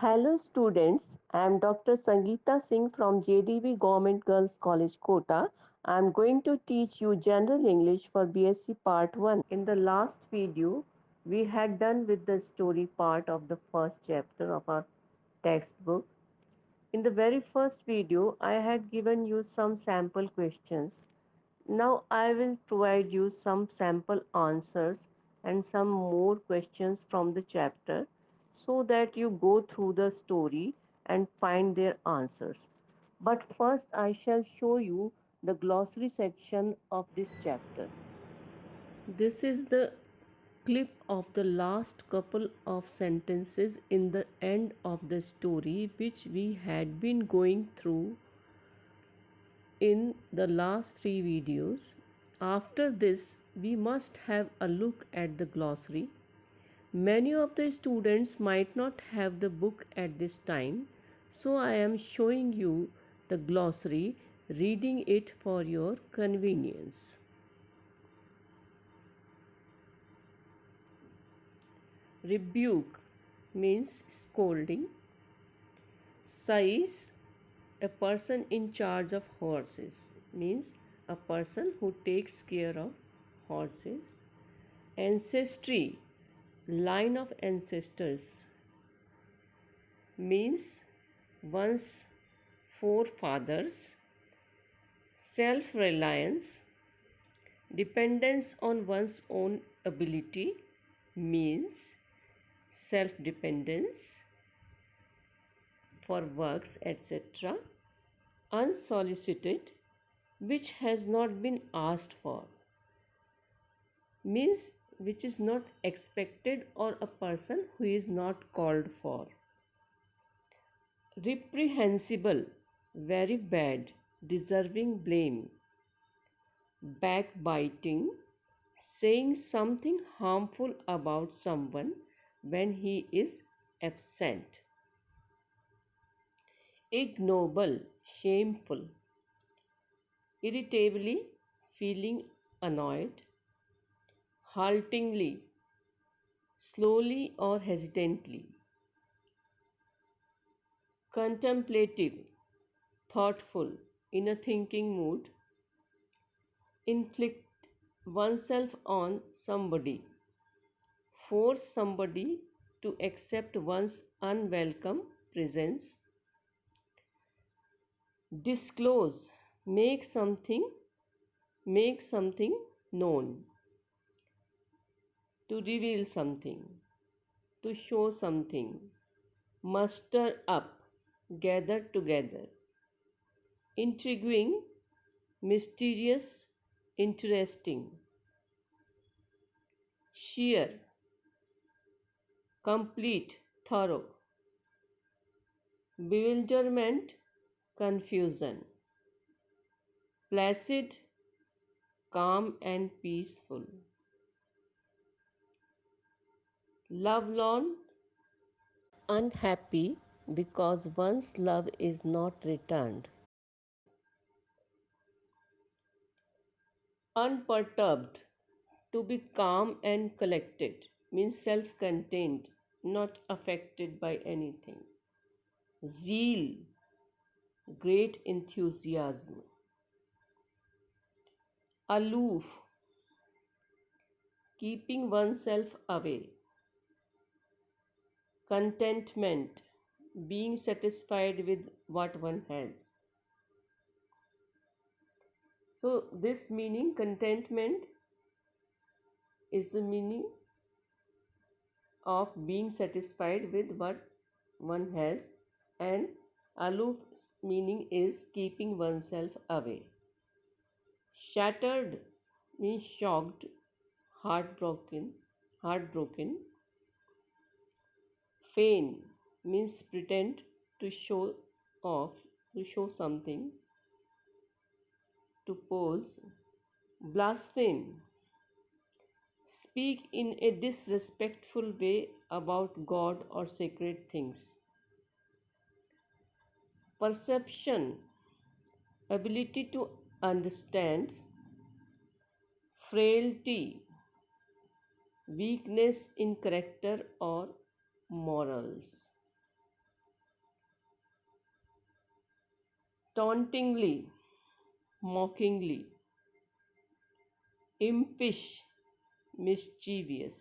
Hello students, I am Dr. Sangeeta Singh from JDV Government Girls College Kota. I am going to teach you General English for BSc Part 1. In the last video, we had done with the story part of the first chapter of our textbook. In the very first video, I had given you some sample questions. Now I will provide you some sample answers and some more questions from the chapter so that you go through the story and find their answers. But first I shall show you the glossary section of this chapter. This is the clip of the last couple of sentences in the end of the story which we had been going through in the last three videos. After this, we must have a look at the glossary. Many of the students might not have the book at this time, so I am showing you the glossary, reading it for your convenience. Rebuke means scolding. Sais, a person in charge of horses, means a person who takes care of horses. Ancestry, line of ancestors, means one's forefathers. Self reliance, dependence on one's own ability, means self dependence for works, etc. Unsolicited, which has not been asked for, means which is not expected or a person who is not called for. Reprehensible, very bad, deserving blame. Backbiting, saying something harmful about someone when he is absent. Ignoble, shameful. Irritably, feeling annoyed. Haltingly, slowly or hesitantly. Contemplative, thoughtful, in a thinking mood. Inflict oneself on somebody. Force somebody to accept one's unwelcome presence. Disclose, make something known. To reveal something, to show something. Muster up, gather together. Intriguing, mysterious, interesting. Sheer, complete, thorough. Bewilderment, confusion. Placid, calm and peaceful. Lovelorn, unhappy because one's love is not returned. Unperturbed, to be calm and collected, means self contained, not affected by anything. Zeal, great enthusiasm. Aloof, keeping oneself away. Contentment, being satisfied with what one has. So, this meaning, contentment, is the meaning of being satisfied with what one has, and aloof meaning is keeping oneself away. Shattered means shocked, heartbroken. Feign means pretend to show off, to show something, to pose. Blaspheme, speak in a disrespectful way about God or sacred things. Perception, ability to understand. Frailty, weakness in character or morals. tauntingly, mockingly, impish, mischievous.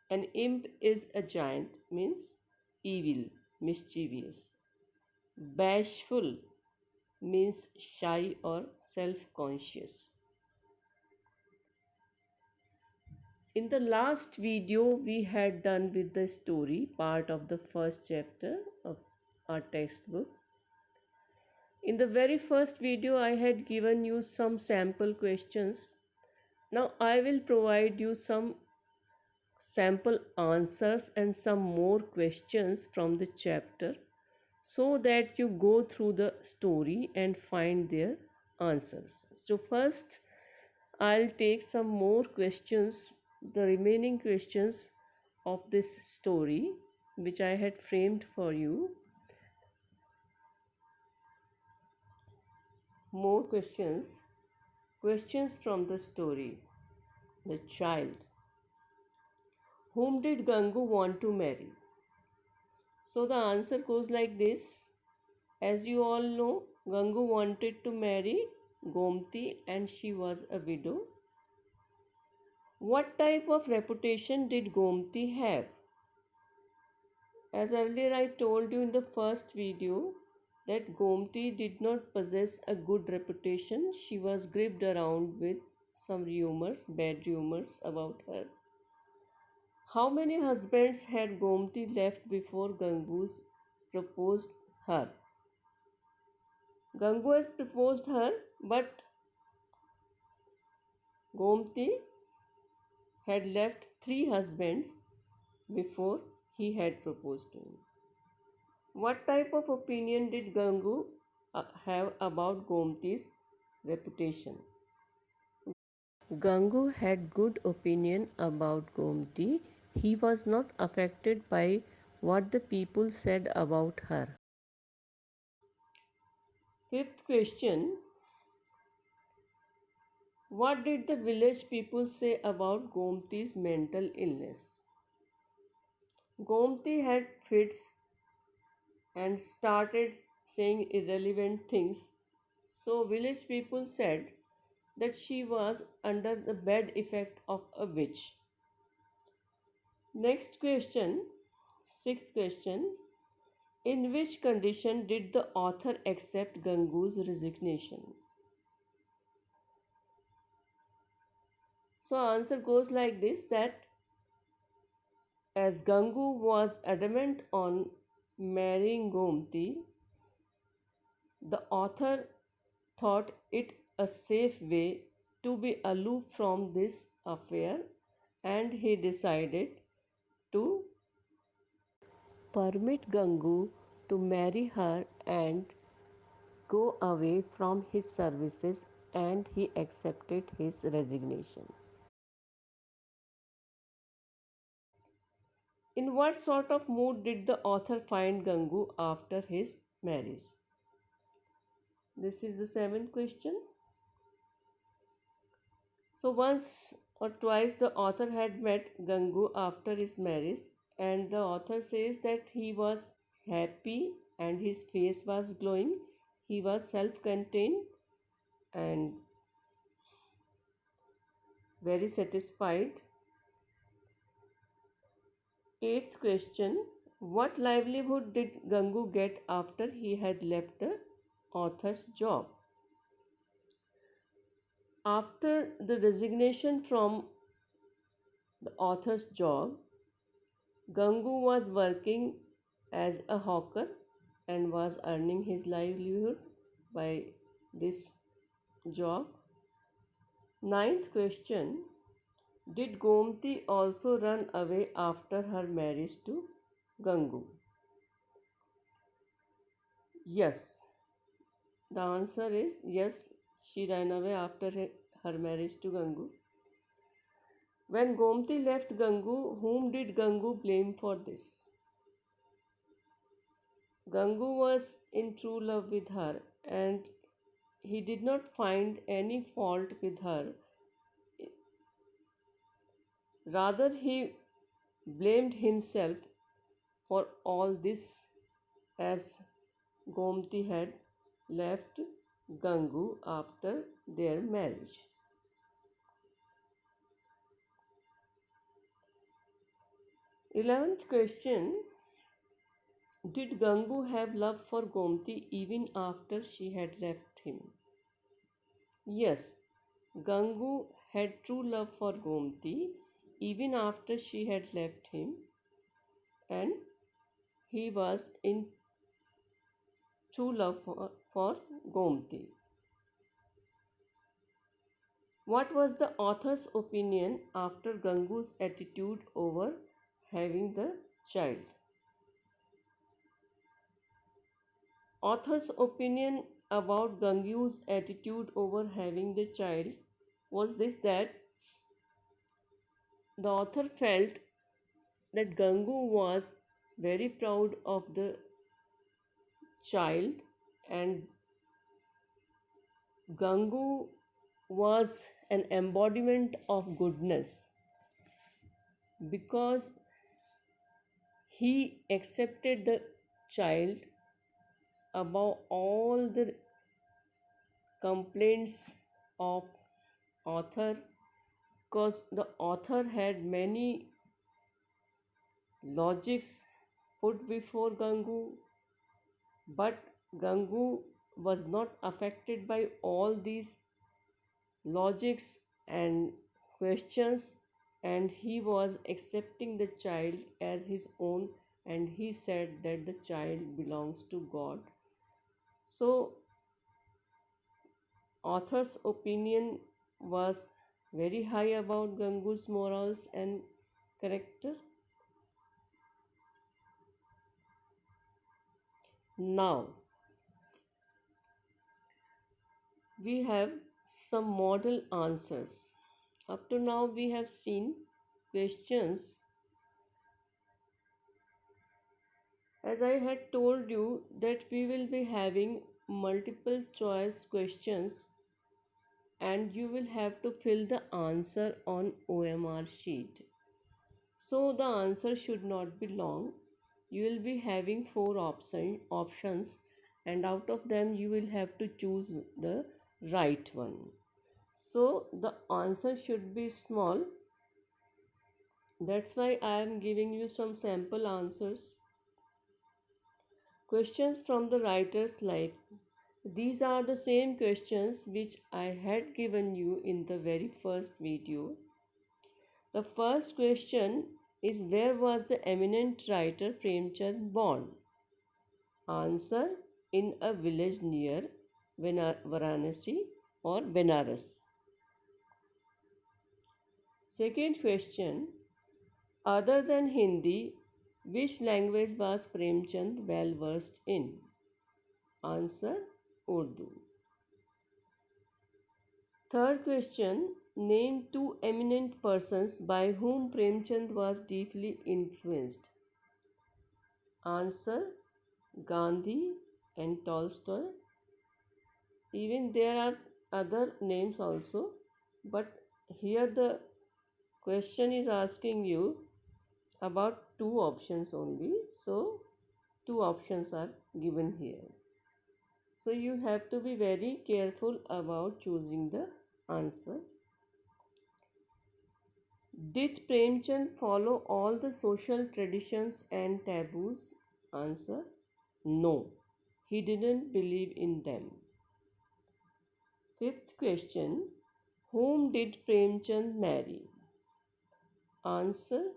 An imp is a giant, means evil, mischievous. Bashful means shy or self conscious. In the last video, we had done with the story part of the first chapter of our textbook. In the very first video, I had given you some sample questions. Now I will provide you some sample answers and some more questions from the chapter so that you go through the story and find their answers. So first I'll take some more questions, the remaining questions of this story which I had framed for you. More questions. Questions from the story. The child. Whom did Gangu want to marry? So the answer goes like this. As you all know, Gangu wanted to marry Gomti and she was a widow. What type of reputation did Gomti have? As earlier I told you in the first video that Gomti did not possess a good reputation. She was gripped around with some rumors, bad rumors about her. How many husbands had Gomti left before Gangu's proposed her? Gangu has proposed her, but Gomti had left 3 husbands before he had proposed to him. What type of opinion did Gangu have about Gomti's reputation? Gangu had good opinion about Gomti. He was not affected by what the people said about her. Fifth question. What did the village people say about Gomti's mental illness? Gomti had fits and started saying irrelevant things. So village people said that she was under the bad effect of a witch. Next question, sixth question. In which condition did the author accept Gangu's resignation? So answer goes like this, that as Gangu was adamant on marrying Gomti, the author thought it a safe way to be aloof from this affair and he decided to permit Gangu to marry her and go away from his services, and he accepted his resignation. In what sort of mood did the author find Gangu after his marriage? This is the seventh question. So once or twice the author had met Gangu after his marriage, and the author says that he was happy and his face was glowing. He was self-contained and very satisfied. Eighth question. What livelihood did Gangu get after he had left the author's job? After the resignation from the author's job, Gangu was working as a hawker and was earning his livelihood by this job. Ninth question. Did Gomti also run away after her marriage to Gangu? Yes. The answer is yes, she ran away after her marriage to Gangu. When Gomti left Gangu, whom did Gangu blame for this? Gangu was in true love with her and he did not find any fault with her. Rather, he blamed himself for all this as Gomti had left Gangu after their marriage. 11th question. Did Gangu have love for Gomti even after she had left him? Yes, Gangu had true love for Gomti even after she had left him, and he was in true love for Gomti. What was the author's opinion after Gangu's attitude over having the child? Author's opinion about Gangu's attitude over having the child was this, that the author felt that Gangu was very proud of the child, and Gangu was an embodiment of goodness because he accepted the child above all the complaints of author, because the author had many logics put before Gangu, but Gangu was not affected by all these logics and questions, and he was accepting the child as his own, and he said that the child belongs to God. So author's opinion was very high about Gangu's morals and character. Now we have some model answers. Up to now we have seen questions. As I had told you that we will be having multiple choice questions, and you will have to fill the answer on OMR sheet. So the answer should not be long. You will be having four options, and out of them you will have to choose the right one. So the answer should be small. That's why I am giving you some sample answers. Questions from the writer's life. These are the same questions which I had given you in the very first video. The first question is, where was the eminent writer Premchand born? Answer, in a village near Varanasi or Benares. Second question, other than Hindi, which language was Premchand well versed in? Answer, Urdu. Third question, name two eminent persons by whom Premchand was deeply influenced. Answer, Gandhi and Tolstoy. Even there are other names also, but here the question is asking you about two options only. So two options are given here. So you have to be very careful about choosing the answer. Did Premchand follow all the social traditions and taboos? Answer, no. He didn't believe in them. Fifth question, whom did Premchand marry? Answer,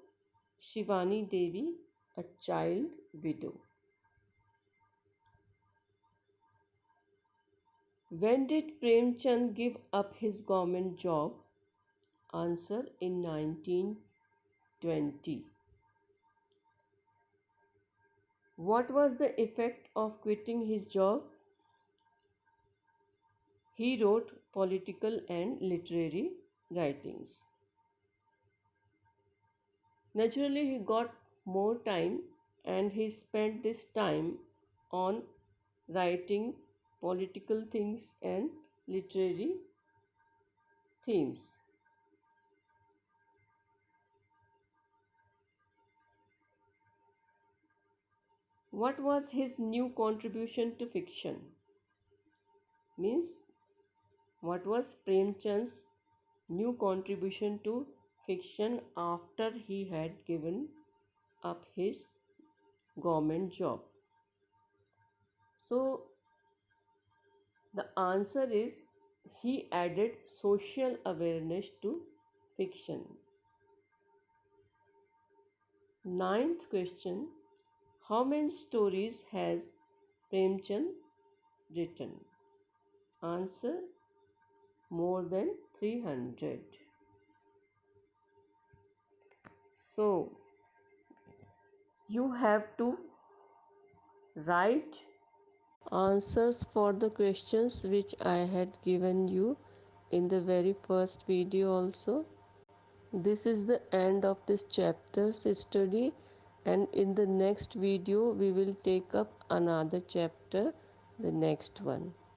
Shivani Devi, a child widow. When did Premchand give up his government job? Answer, in 1920. What was the effect of quitting his job? He wrote political and literary writings. Naturally, he got more time, and he spent this time on writing political things and literary themes. What was his new contribution to fiction? Means, what was Premchand's new contribution to fiction after he had given up his government job? So, the answer is he added social awareness to fiction. Ninth question: how many stories has Premchand written? Answer: more than 300. So, you have to write answers for the questions which I had given you in the very first video also. This is the end of this chapter's study, and in the next video we will take up another chapter, the next one.